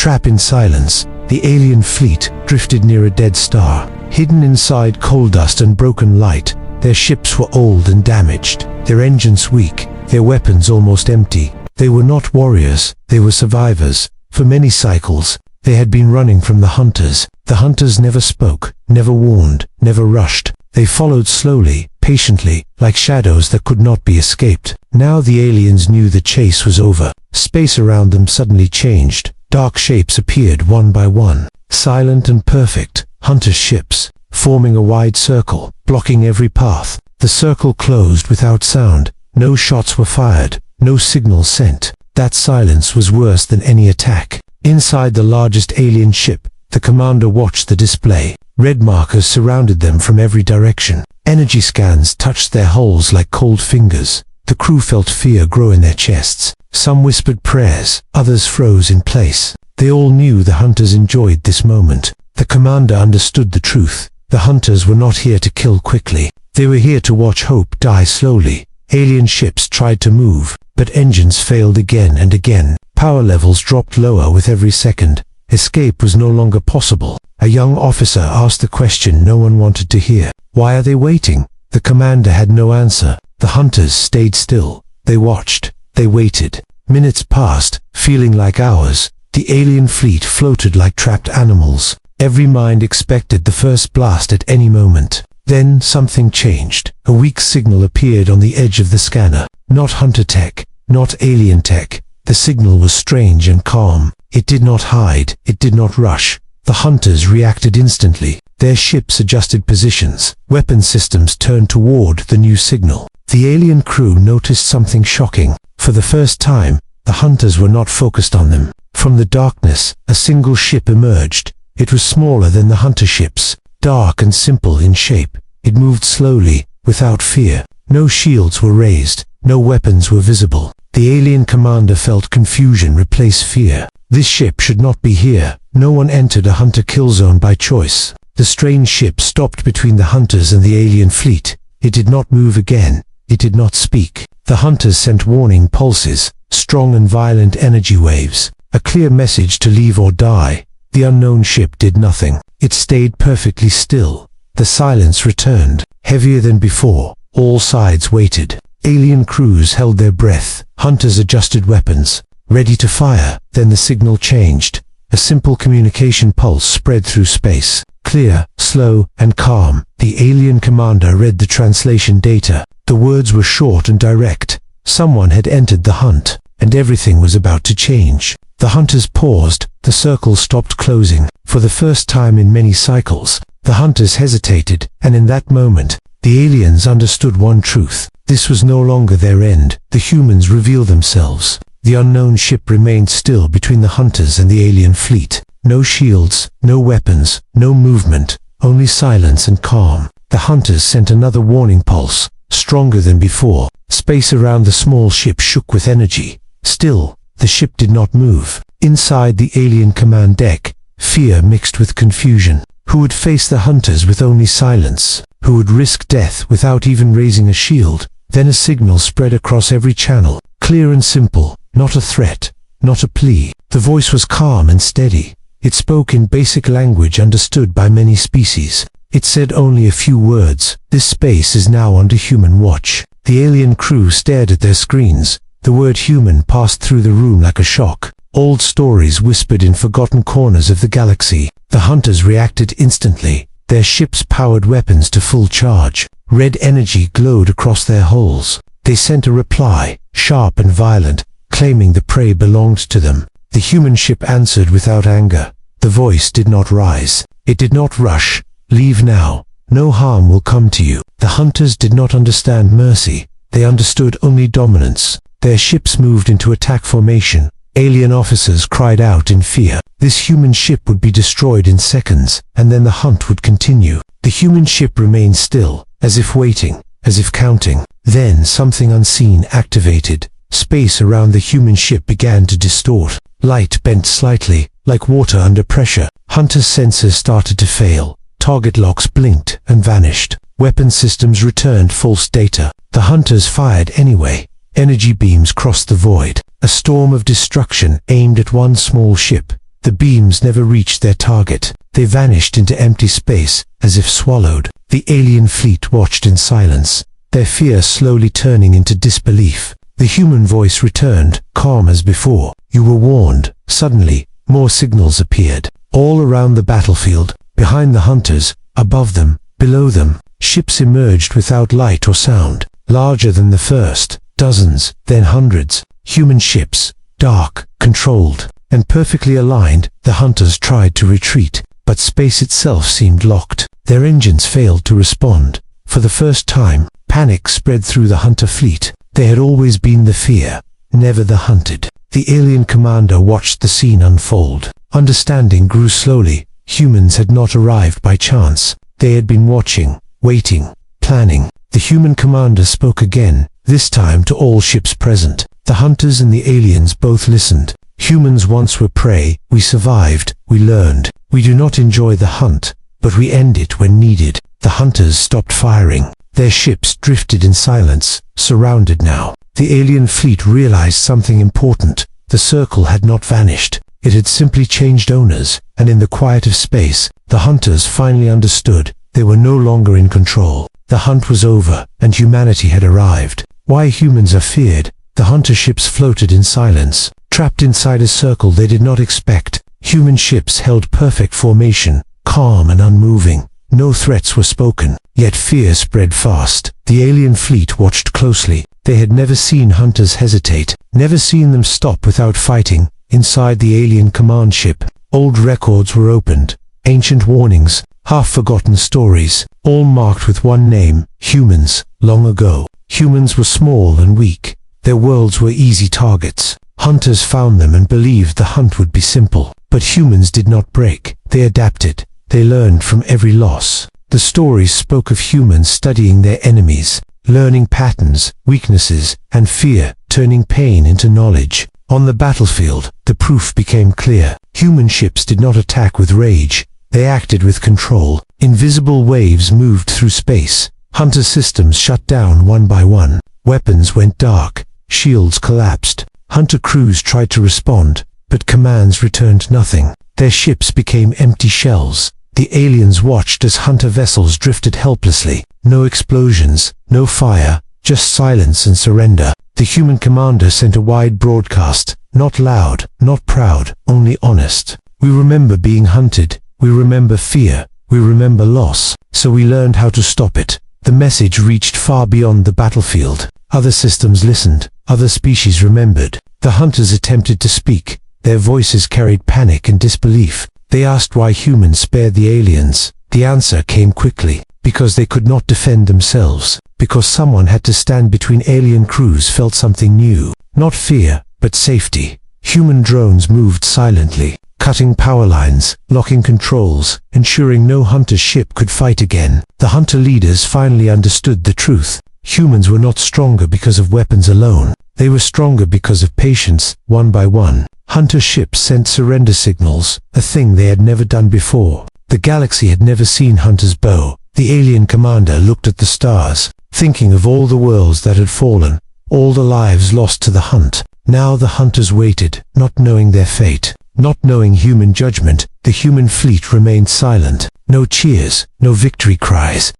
trap in silence, the alien fleet drifted near a dead star. Hidden inside coal dust and broken light, their ships were old and damaged, their engines weak, their weapons almost empty. They were not warriors, they were survivors. For many cycles, they had been running from the hunters. The hunters never spoke, never warned, never rushed. They followed slowly, patiently, like shadows that could not be escaped. Now the aliens knew the chase was over. Space around them suddenly changed. Dark shapes appeared one by one, silent and perfect, hunters' ships, forming a wide circle, blocking every path. The circle closed without sound. No shots were fired, no signal sent. That silence was worse than any attack. Inside the largest alien ship, the commander watched the display. Red markers surrounded them from every direction. Energy scans touched their hulls like cold fingers. The crew felt fear grow in their chests. Some whispered prayers, others froze in place. They all knew the hunters enjoyed this moment. The commander understood the truth. The hunters were not here to kill quickly. They were here to watch hope die slowly. Alien ships tried to move, but engines failed again and again. Power levels dropped lower with every second. Escape was no longer possible. A young officer asked the question no one wanted to hear. Why are they waiting? The commander had no answer. The hunters stayed still. They watched. They waited. Minutes passed, feeling like hours. The alien fleet floated like trapped animals. Every mind expected the first blast at any moment. Then something changed. A weak signal appeared on the edge of the scanner. Not hunter tech, not alien tech. The signal was strange and calm. It did not hide. It did not rush. The hunters reacted instantly. Their ships adjusted positions. Weapon systems turned toward the new signal. The alien crew noticed something shocking. For the first time, the hunters were not focused on them. From the darkness, a single ship emerged. It was smaller than the hunter ships, dark and simple in shape. It moved slowly, without fear. No shields were raised. No weapons were visible. The alien commander felt confusion replace fear. This ship should not be here. No one entered a hunter kill zone by choice. The strange ship stopped between the hunters and the alien fleet. It did not move again. It did not speak. The hunters sent warning pulses, strong and violent energy waves, a clear message to leave or die. The unknown ship did nothing. It stayed perfectly still. The silence returned, heavier than before. All sides waited. Alien crews held their breath. Hunters adjusted weapons, ready to fire. Then the signal changed. A simple communication pulse spread through space. Clear, slow, and calm. The alien commander read the translation data. The words were short and direct. Someone had entered the hunt, and everything was about to change. The hunters paused. The circle stopped closing. For the first time in many cycles, the hunters hesitated, and in that moment, the aliens understood one truth. This was no longer their end. The humans revealed themselves. The unknown ship remained still between the hunters and the alien fleet. No shields, no weapons, no movement, only silence and calm. The hunters sent another warning pulse, stronger than before. Space around the small ship shook with energy. Still, the ship did not move. Inside the alien command deck, fear mixed with confusion. Who would face the hunters with only silence? Who would risk death without even raising a shield? Then a signal spread across every channel, clear and simple, not a threat, not a plea. The voice was calm and steady. It spoke in basic language understood by many species. It said only a few words. This space is now under human watch. The alien crew stared at their screens. The word human passed through the room like a shock. Old stories whispered in forgotten corners of the galaxy. The hunters reacted instantly. Their ships powered weapons to full charge. Red energy glowed across their hulls. They sent a reply, sharp and violent, claiming the prey belonged to them. The human ship answered without anger. The voice did not rise. It did not rush. Leave now. No harm will come to you. The hunters did not understand mercy. They understood only dominance. Their ships moved into attack formation. Alien officers cried out in fear. This human ship would be destroyed in seconds, and then the hunt would continue. The human ship remained still, as if waiting, as if counting. Then something unseen activated. Space around the human ship began to distort. Light bent slightly, like water under pressure. Hunter's sensors started to fail. Target locks blinked and vanished. Weapon systems returned false data. The hunters fired anyway. Energy beams crossed the void. A storm of destruction aimed at one small ship. The beams never reached their target. They vanished into empty space, as if swallowed. The alien fleet watched in silence, their fear slowly turning into disbelief. The human voice returned, calm as before. You were warned. Suddenly, more signals appeared. All around the battlefield, behind the hunters, above them, below them, ships emerged without light or sound. Larger than the first, dozens, then hundreds. Human ships, dark, controlled, and perfectly aligned. The hunters tried to retreat, but space itself seemed locked. Their engines failed to respond. For the first time, panic spread through the hunter fleet. They had always been the fear, never the hunted. The alien commander watched the scene unfold. Understanding grew slowly. Humans had not arrived by chance. They had been watching, waiting, planning. The human commander spoke again, this time to all ships present. The hunters and the aliens both listened. Humans once were prey. We survived. We learned. We do not enjoy the hunt, but we end it when needed. The hunters stopped firing. Their ships drifted in silence, surrounded now. The alien fleet realized something important. The circle had not vanished. It had simply changed owners, and in the quiet of space, the hunters finally understood. They were no longer in control. The hunt was over, and humanity had arrived. Why humans are feared? The hunter ships floated in silence, trapped inside a circle they did not expect. Human ships held perfect formation, calm and unmoving. No threats were spoken, yet fear spread fast. The alien fleet watched closely. They had never seen hunters hesitate, never seen them stop without fighting. Inside the alien command ship, old records were opened, ancient warnings, half-forgotten stories, all marked with one name: humans. Long ago, humans were small and weak. Their worlds were easy targets. Hunters found them and believed the hunt would be simple. But humans did not break. They adapted. They learned from every loss. The stories spoke of humans studying their enemies, learning patterns, weaknesses, and fear, turning pain into knowledge. On the battlefield, the proof became clear. Human ships did not attack with rage. They acted with control. Invisible waves moved through space. Hunter systems shut down one by one. Weapons went dark. Shields collapsed. Hunter crews tried to respond, but commands returned nothing. Their ships became empty shells. The aliens watched as hunter vessels drifted helplessly. No explosions, no fire, just silence and surrender. The human commander sent a wide broadcast, not loud, not proud, only honest. We remember being hunted. We remember fear. We remember loss. So we learned how to stop it. The message reached far beyond the battlefield. Other systems listened. Other species remembered. The hunters attempted to speak. Their voices carried panic and disbelief. They asked why humans spared the aliens. The answer came quickly. Because they could not defend themselves. Because someone had to stand between. Alien crews felt something new. Not fear, but safety. Human drones moved silently, cutting power lines, locking controls, ensuring no hunter ship could fight again. The hunter leaders finally understood the truth. Humans were not stronger because of weapons alone. They were stronger because of patience. One by one, hunter ships sent surrender signals, a thing they had never done before. The galaxy had never seen hunters bow. The alien commander looked at the stars, thinking of all the worlds that had fallen, all the lives lost to the hunt. Now the hunters waited, not knowing their fate, not knowing human judgment. The human fleet remained silent. No cheers, no victory cries.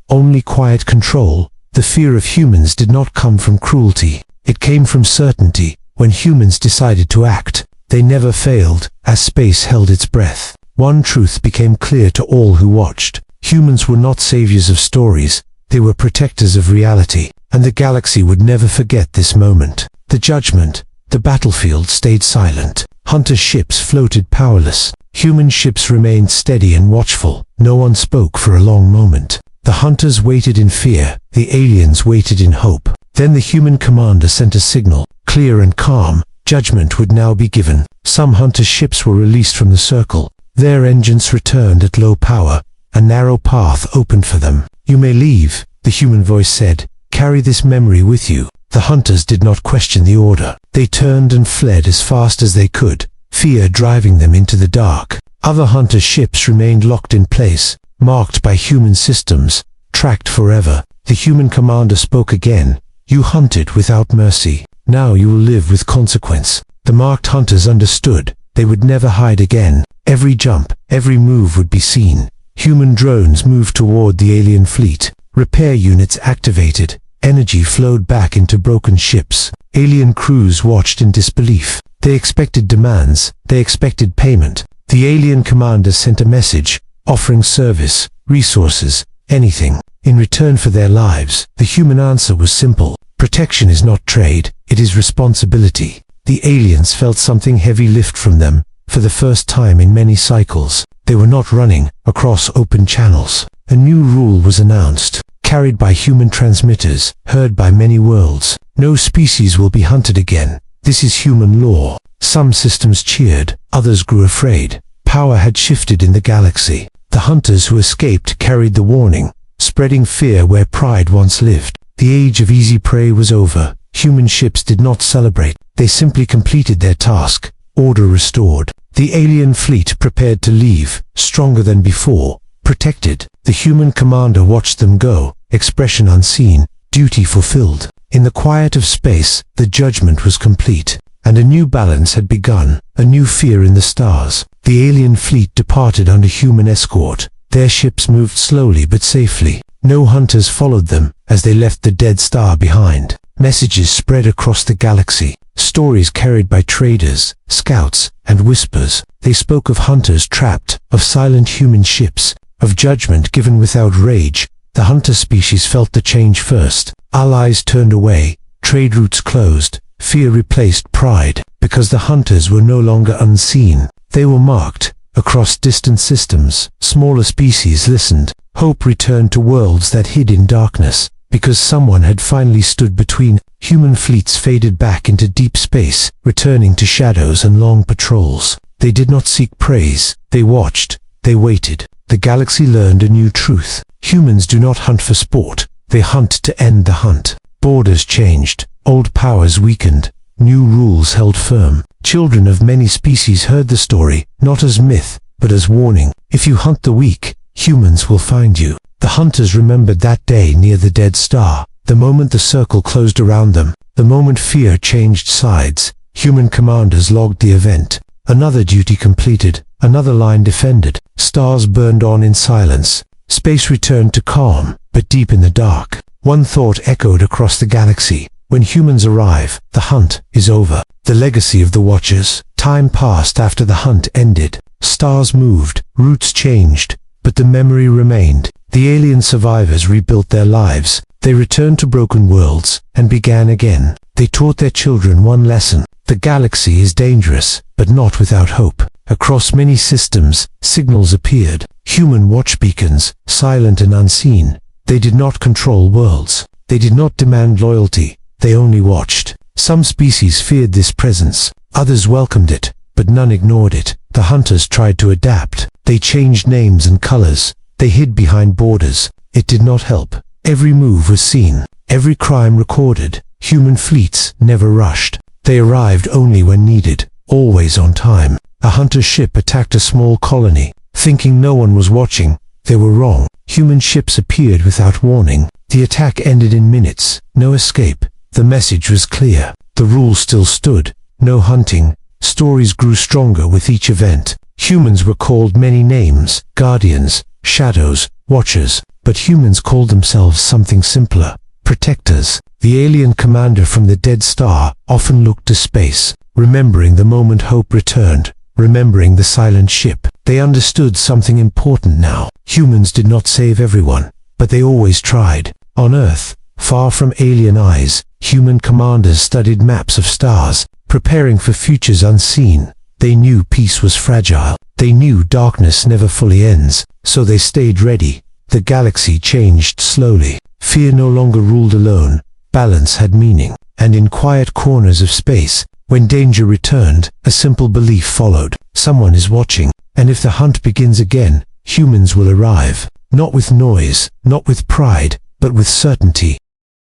Only quiet control. The fear of humans did not come from cruelty. It came from certainty. When humans decided to act, they never failed, as space held its breath. One truth became clear to all who watched. Humans were not saviors of stories. They were protectors of reality. And the galaxy would never forget this moment. The judgment. The battlefield stayed silent. Hunter ships floated powerless. Human ships remained steady and watchful. No one spoke for a long moment. The hunters waited in fear. The aliens waited in hope. Then the human commander sent a signal, clear and calm. Judgment would now be given. Some hunter ships were released from the circle. Their engines returned at low power. A narrow path opened for them. You may leave, the human voice said. Carry this memory with you. The hunters did not question the order. They turned and fled as fast as they could, fear driving them into the dark. Other hunter ships remained locked in place, marked by human systems, tracked forever. The human commander spoke again. You hunted without mercy. Now you will live with consequence. The marked hunters understood. They would never hide again. Every jump, every move would be seen. Human drones moved toward the alien fleet. Repair units activated. Energy flowed back into broken ships. Alien crews watched in disbelief. They expected demands. They expected payment. The alien commander sent a message, offering service, resources, anything, in return for their lives. The human answer was simple. Protection is not trade, it is responsibility. The aliens felt something heavy lift from them, for the first time in many cycles. They were not running across open channels. A new rule was announced, carried by human transmitters, heard by many worlds. No species will be hunted again. This is human law. Some systems cheered, others grew afraid. Power had shifted in the galaxy. The hunters who escaped carried the warning, spreading fear where pride once lived. The age of easy prey was over. Human ships did not celebrate. They simply completed their task. Order restored. The alien fleet prepared to leave, stronger than before, protected. The human commander watched them go, expression unseen, duty fulfilled. In the quiet of space, the judgment was complete, and a new balance had begun, a new fear in the stars. The alien fleet departed under human escort. Their ships moved slowly but safely. No hunters followed them as they left the dead star behind. Messages spread across the galaxy, stories carried by traders, scouts, and whispers. They spoke of hunters trapped, of silent human ships, of judgment given without rage. The hunter species felt the change first. Allies turned away, trade routes closed, fear replaced pride, because the hunters were no longer unseen. They were marked. Across distant systems, smaller species listened. Hope returned to worlds that hid in darkness, because someone had finally stood between. Human fleets faded back into deep space, returning to shadows and long patrols. They did not seek praise. They watched. They waited. The galaxy learned a new truth. Humans do not hunt for sport. They hunt to end the hunt. Borders changed. Old powers weakened. New rules held firm. Children of many species heard the story, not as myth, but as warning. If you hunt the weak, humans will find you. The hunters remembered that day near the dead star, the moment the circle closed around them, the moment fear changed sides. Human commanders logged the event. Another duty completed, another line defended. Stars burned on in silence. Space returned to calm, but deep in the dark. One thought echoed across the galaxy. When humans arrive, the hunt is over. The legacy of the Watchers. Time passed after the hunt ended. Stars moved, routes changed, but the memory remained. The alien survivors rebuilt their lives. They returned to broken worlds and began again. They taught their children one lesson. The galaxy is dangerous, but not without hope. Across many systems, signals appeared. Human watch beacons, silent and unseen. They did not control worlds. They did not demand loyalty. They only watched. Some species feared this presence. Others welcomed it, but none ignored it. The hunters tried to adapt. They changed names and colors. They hid behind borders. It did not help. Every move was seen. Every crime recorded. Human fleets never rushed. They arrived only when needed, always on time. A hunter ship attacked a small colony. Thinking no one was watching, they were wrong. Human ships appeared without warning. The attack ended in minutes. No escape. The message was clear. The rule still stood. No hunting. Stories grew stronger with each event. Humans were called many names, guardians, shadows, watchers, but humans called themselves something simpler, protectors. The alien commander from the dead star often looked to space, remembering the moment hope returned, remembering the silent ship. They understood something important now. Humans did not save everyone, but they always tried. On Earth, far from alien eyes, human commanders studied maps of stars, preparing for futures unseen. They knew peace was fragile. They knew darkness never fully ends, so they stayed ready. The galaxy changed slowly. Fear no longer ruled alone. Balance had meaning. And in quiet corners of space, when danger returned, a simple belief followed. Someone is watching, and if the hunt begins again, humans will arrive. Not with noise, not with pride, but with certainty.